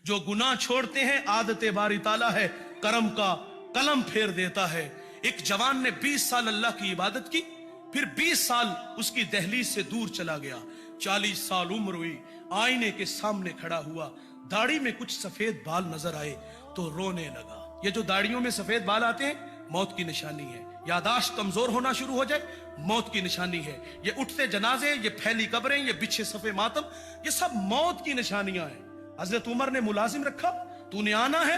जो गुनाह छोड़ते हैं आदत बारी ताला है, करम का कलम फेर देता है। एक जवान ने 20 साल अल्लाह की इबादत की, फिर 20 साल उसकी दहलीज से दूर चला गया। 40 साल उम्र हुई, आईने के सामने खड़ा हुआ, दाढ़ी में कुछ सफेद बाल नजर आए तो रोने लगा। ये जो दाढ़ियों में सफेद बाल आते हैं मौत की निशानी है। यादाश्त कमजोर होना शुरू हो जाए मौत की निशानी है। ये उठते जनाजे, ये फैली कब्रें, ये बिछे सफे मातम, ये सब मौत की निशानियां हैं। हजरत उमर ने मुलाजिम रखा, तूने आना है,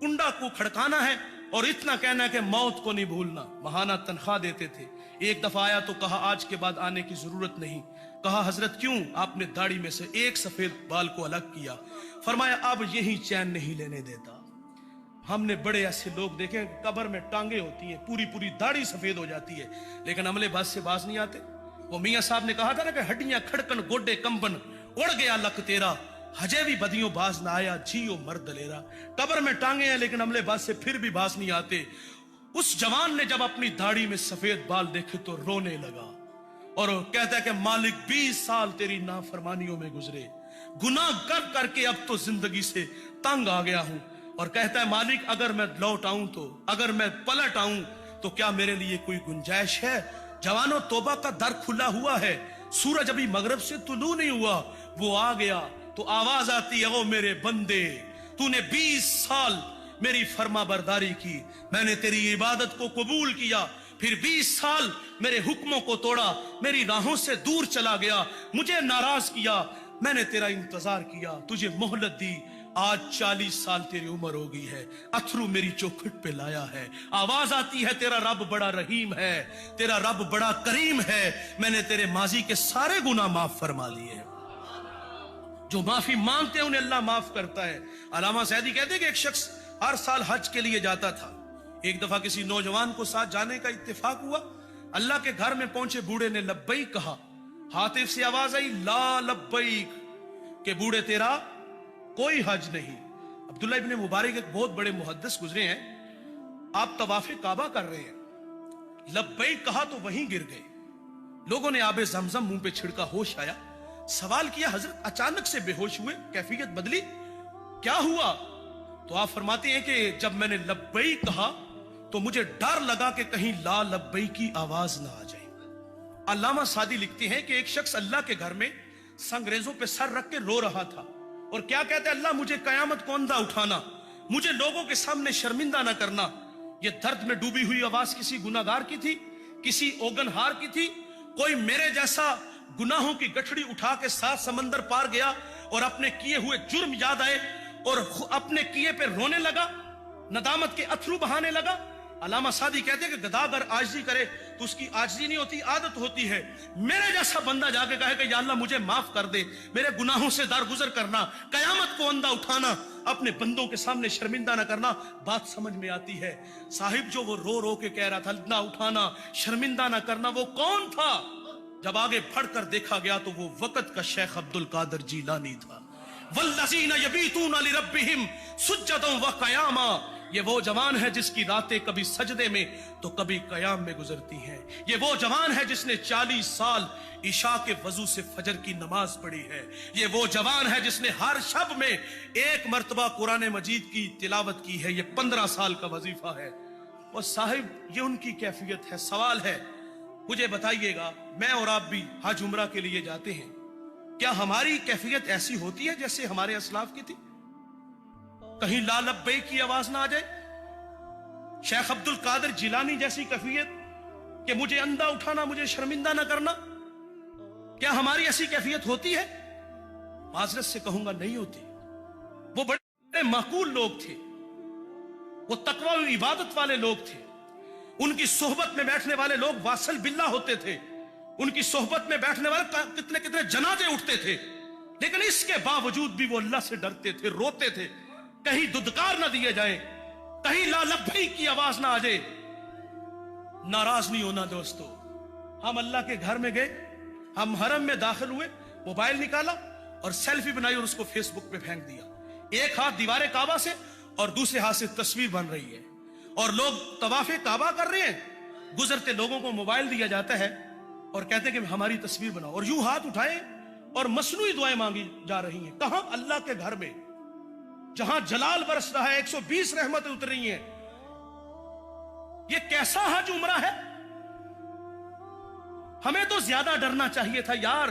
कुंडा को खड़काना है और इतना कहना है कि मौत को नहीं भूलना। महाना तनख्वाह देते थे। एक दफा आया तो कहा आज के बाद आने की जरूरत नहीं। कहा हजरत क्यों? आपने दाढ़ी में से एक सफेद बाल को अलग किया। फरमाया अब यही चैन नहीं लेने देता। हमने बड़े ऐसे लोग देखे, कब्र में टांगे होती हैं, पूरी पूरी दाढ़ी सफेद हो जाती है, लेकिन अमले बात से बाज नहीं आते। वो मियां साहब ने कहा था ना कि हड्डियां खड़कन गोडे कंबन, उड़ गया लक तेरा, हजे भी बदियों बाज ना आया, जियो मर्द दलेरा। कब्र में टांगे हैं लेकिन अमले बात से फिर भी बाज नहीं आते। उस जवान ने जब अपनी दाढ़ी में सफेद बाल देखे तो रोने लगा और कहता है कि मालिक 20 साल तेरी नाफरमानियों में गुजरे, गुनाह कर करके अब तो जिंदगी से तंग आ गया हूं। और कहता है मालिक अगर मैं लौट आऊं तो, अगर मैं पलट आऊं तो क्या मेरे लिए कोई गुंजाइश है? जवानों तौबा का दर खुला हुआ है। सूरज अभी मगरब से तुलू नहीं हुआ, वो आ गया तो आवाज आती है, ओ मेरे बंदे, तूने 20 साल मेरी फर्मा बरदारी की, मैंने तेरी इबादत को कबूल किया, फिर 20 साल मेरे हुक्मों को तोड़ा, मेरी राहों से दूर चला गया, मुझे नाराज किया, मैंने तेरा इंतजार किया, तुझे मोहलत दी, आज 40 साल तेरी उम्र हो गई है, अथरू मेरी चौखट पे लाया है। आवाज आती है तेरा रब बड़ा रहीम है, तेरा रब बड़ा करीम है, मैंने तेरे माजी के सारे गुनाह माफ फरमा लिए। जो माफी मांगते हैं उन्हें अल्लाह माफ करता है। अलामा सैदी कहते हैं कि एक शख्स हर साल हज के लिए जाता था। एक दफा किसी नौजवान को साथ जाने का इत्तेफाक हुआ। अल्लाह के घर में पहुंचे बूढ़े ने लब्बैक कहा, हातिफ से आवाज आई ला लब्बैक, के बूढ़े तेरा कोई हज नहीं। अब्दुल्ला इब्ने मुबारक एक बहुत बड़े मुहद्दिस गुजरे हैं, आप तवाफे काबा कर रहे हैं, लब्बैक कहा तो वहीं गिर गए। लोगों ने आबे जमजम मुंह पे छिड़का, होश आया, सवाल किया हजरत अचानक से बेहोश हुए, कैफियत बदली, क्या हुआ? तो आप फरमाते हैं कि जब मैंने लब्बैक कहा तो मुझे डर लगा कि कहीं ला लब्बैक की आवाज ना आ जाए। अल्लामा सादी लिखते हैं कि एक शख्स अल्लाह के घर में संगरेजों पे सर रख के रो रहा था और क्या कहते हैं, अल्लाह मुझे कयामत को अंधा उठाना, मुझे लोगों के सामने शर्मिंदा ना करना। ये दर्द में डूबी हुई आवाज किसी गुनाहगार की थी, किसी ओगनहार की थी, कोई मेरे जैसा गुनाहों की गठड़ी उठा के 7 समंदर पार गया और अपने किए हुए जुर्म याद आए और अपने किए पे रोने लगा, नदामत के अथरू बहाने लगा। अलामा सादी कहते हैं कि गधा अगर आजिज़ी करे तो उसकी आजिज़ी नहीं होती, आदत होती है। मेरे जैसा बंदा जाके कहे कि या अल्लाह मुझे माफ कर दे, मेरे गुनाहों से दरगुजर करना, कयामत को अंधा उठाना, अपने बंदों के सामने शर्मिंदा ना करना, बात समझ में आती है। साहिब जो वो रो रो के कह रहा था ना उठाना, शर्मिंदा ना करना, वो कौन था? जब आगे बढ़कर देखा गया तो वो वक्त का शेख अब्दुल कादिर जीलानी था। वल्लज़ीना यबीतूना लिरब्बिहिम सुज्जदन व क़यामा, ये वो जवान है जिसकी रातें कभी सजदे में तो कभी कयाम में गुजरती हैं। ये वो जवान है जिसने 40 साल इशा के वजू से फजर की नमाज पढ़ी है। ये वो जवान है जिसने हर शब में एक मर्तबा कुरान मजीद की तिलावत की है। ये 15 साल का वजीफा है। और साहिब ये उनकी कैफियत है। सवाल है, मुझे बताइएगा, मैं और आप भी हज उम्रा के लिए जाते हैं, क्या हमारी कैफियत ऐसी होती है जैसे हमारे असलाफ की थी? कहीं ला लब्बैक की आवाज ना आ जाए? शेख अब्दुल कादिर जिलानी जैसी कैफियत कि मुझे अंधा उठाना, मुझे शर्मिंदा ना करना, क्या हमारी ऐसी कैफियत होती है? माजरत से कहूंगा नहीं होती। वो बड़े माकूल लोग थे, वो तकवा और इबादत वाले लोग थे। उनकी सोहबत में बैठने वाले लोग वासल बिल्ला होते थे। उनकी सोहबत में बैठने वाले कितने कितने जनाजे उठते थे, लेकिन इसके बावजूद भी वो अल्लाह से डरते थे, रोते थे, कहीं दुदकार ना दिए जाए, कहीं ला लब्बैक की आवाज ना आ जाए। नाराज नहीं होना दोस्तों। हम अल्लाह के घर में गए, हम हरम में दाखिल हुए, मोबाइल निकाला और सेल्फी बनाई और उसको फेसबुक पे फेंक दिया। एक हाथ दीवारे काबा से और दूसरे हाथ से तस्वीर बन रही है और लोग तवाफे काबा कर रहे हैं। गुजरते लोगों को मोबाइल दिया जाता है और कहते हैं कि हमारी तस्वीर बनाओ, और यूं हाथ उठाए और मसनूई दुआएं मांगी जा रही हैं। कहां? अल्लाह के घर में। जहां जलाल बरस रहा है, 120 रहमतें उतर रही हैं। ये कैसा हज उम्रा है? हमें तो ज्यादा डरना चाहिए था यार।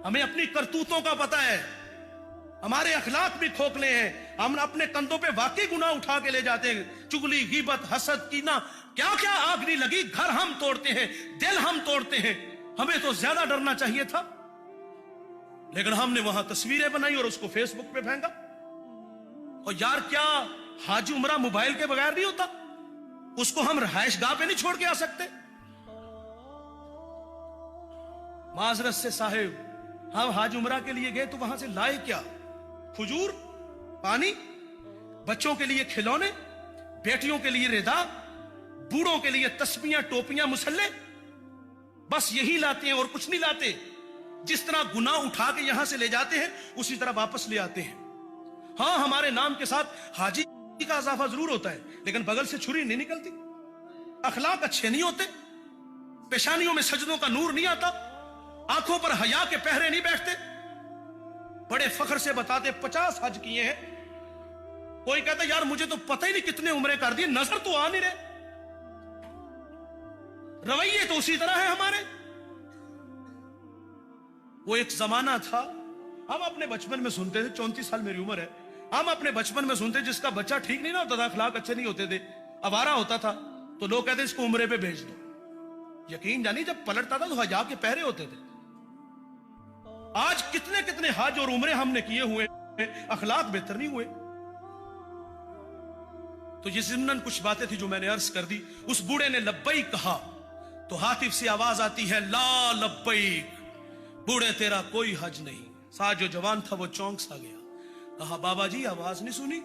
हमें अपनी करतूतों का पता है, हमारे अखलाक भी खोखले हैं। हम अपने कंधों पे वाकई गुनाह उठा के ले जाते हैं। चुगली, गीबत, हसद, कीना, क्या क्या आग नहीं लगी। घर हम तोड़ते हैं, दिल हम तोड़ते हैं। हमें तो ज्यादा डरना चाहिए था, लेकिन हमने वहां तस्वीरें बनाई और उसको फेसबुक पे फेंका। और यार, क्या हाजी उमरा मोबाइल के बगैर नहीं होता? उसको हम रहायश गाह पे नहीं छोड़ के आ सकते? माजरत से साहिब, हम हाज उमरा के लिए गए तो वहां से लाए क्या? खजूर, पानी, बच्चों के लिए खिलौने, बेटियों के लिए रिदा, बूढ़ों के लिए तस्बीहां, टोपियां, मुसल्ले, बस यही लाते हैं और कुछ नहीं लाते। जिस तरह गुनाह उठा के यहां से ले जाते हैं, उसी तरह वापस ले आते हैं। हाँ, हमारे नाम के साथ हाजी का इजाफा जरूर होता है, लेकिन बगल से छुरी नहीं निकलती। अखलाक अच्छे नहीं होते, पेशानियों में सजदों का नूर नहीं आता, आंखों पर हया के पहरे नहीं बैठते। बड़े फख्र से बताते 50 हज किए हैं। कोई कहता यार मुझे तो पता ही नहीं कितने उम्रे कर दिए, नजर तो आ नहीं रहे। रवैये तो उसी तरह है हमारे। वो एक जमाना था, हम अपने बचपन में सुनते थे, 34 साल मेरी उम्र है, हम अपने बचपन में सुनते जिसका बच्चा ठीक नहीं ना होता था, अखलाक अच्छे नहीं होते थे, आवारा होता था, तो लोग कहते इसको उम्रे पे भेज दो। यकीन जानी जब पलटता था तो हजा के पहरे होते थे। आज कितने कितने हज और उम्रे हमने किए हुए, अखलाक बेहतर नहीं हुए। तो ये ज़िम्नन कुछ बातें थी जो मैंने अर्ज कर दी। उस बूढ़े ने लब्बैक कहा तो हातिफ से आवाज आती है, ला लब्बैक, बूढ़े तेरा कोई हज नहीं। साथ जो जवान था वो चौंक सा गया। कहा बाबा जी आवाज नहीं सुनी?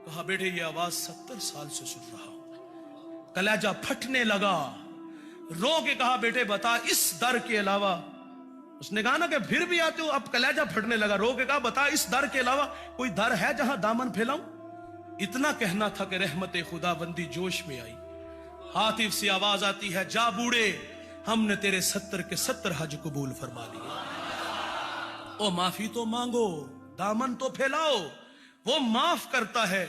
कहा बेटे ये आवाज 70 साल से सुन रहा हूं। कलेजा फटने लगा, रो के कहा बेटे बता इस दर के अलावा। उसने कहा ना कि फिर भी आते हो। अब कलेजा फटने लगा, रो के कहा बता इस दर के अलावा कोई दर है जहां दामन फैलाऊं? इतना कहना था कि रहमत खुदाबंदी जोश में आई। हातिफ से आवाज आती है, जा बूढ़े, हमने तेरे 70 के 70 हज कबूल फरमा लिए। ओ माफी तो मांगो, दामन तो फैलाओ, वो माफ करता है।